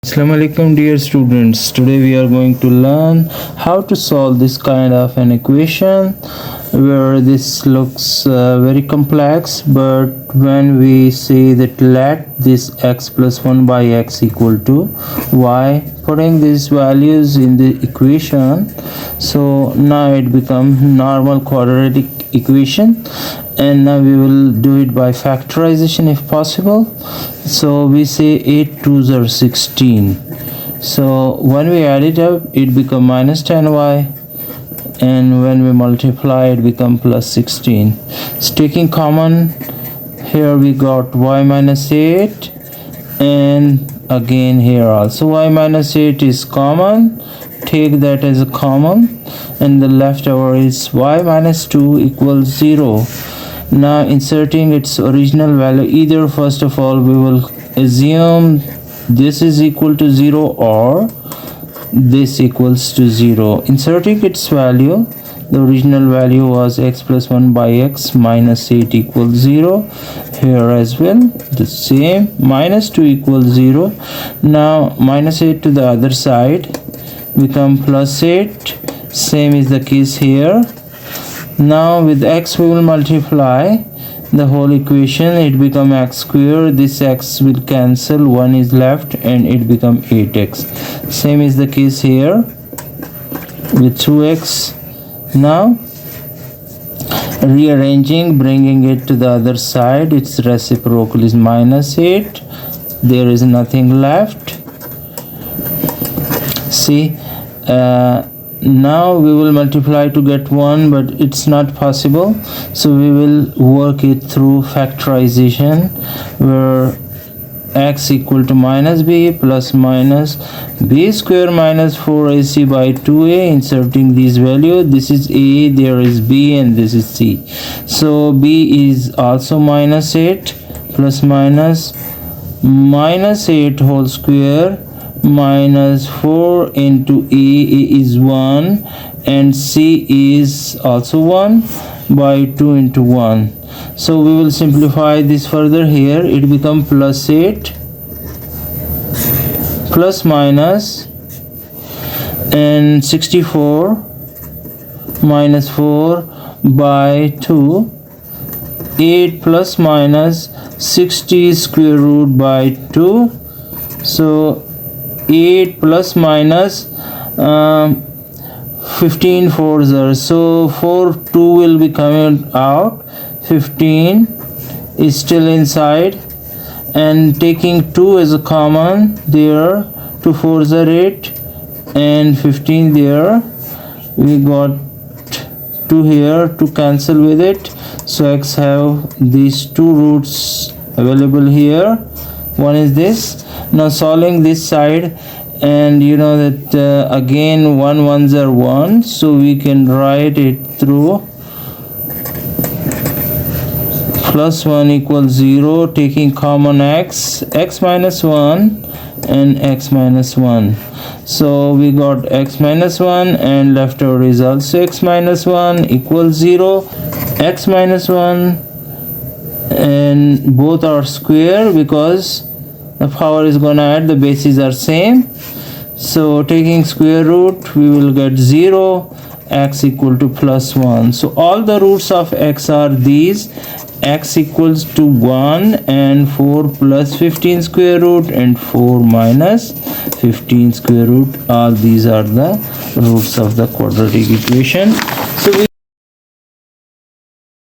Assalamu alaikum dear students. Today we are going to learn how to solve this kind of an equation where this looks very complex, but when we say that let this x plus 1 by x equal to y, putting these values in the equation, so now it becomes normal quadratic equation, and now we will do it by factorization if possible. So we say 8 2s are 16, so when we add it up it become minus 10y, and when we multiply it become plus 16. So taking common, here we got y minus 8, and again here also y minus 8 is common, take that as a common, and the leftover is y minus 2 equals 0. Now inserting its original value, either first of all we will assume this is equal to 0 or this equals to 0. Inserting its value, the original value was x plus 1 by x minus 8 equals 0. Here as well the same, minus 2 equals 0. Now minus 8 to the other side become plus 8. Same is the case here. Now with x we will multiply the whole equation, it become x square, this x will cancel, 1 is left and it become 8x. Same is the case here with 2x. Now rearranging, bringing it to the other side, its reciprocal is minus 8, there is nothing left. See, now we will multiply to get 1, but it's not possible, so we will work it through factorization, where x equal to minus b plus minus b square minus 4ac by 2a. Inserting these values, this is a, there is b, and this is c. So b is also minus 8 plus minus 8 whole square minus 4 into a is 1 and c is also 1 by 2 into 1. So we will simplify this further. Here it become plus 8 plus minus and 64 minus 4 by 2, 8 plus minus 60 square root by 2. So 8 plus minus 15 fours are, so 4 2 will be coming out, 15 is still inside, and taking 2 as a common, there 2 fours are 8 and 15 there, we got 2 here to cancel with it, so x have these 2 roots available here. One is this. Now solving this side, and you know that again 1 ones are 1, so we can write it through plus 1 equals 0, taking common x minus 1 and x minus 1. So we got x minus 1 and leftover is also x minus 1 equals 0. X minus 1 and both are square because the power is gonna add, the bases are same, so taking square root we will get 0, x equal to plus 1. So all the roots of x are these, x equals to 1 and 4 plus 15 square root and 4 minus 15 square root. All these are the roots of the quadratic equation. So we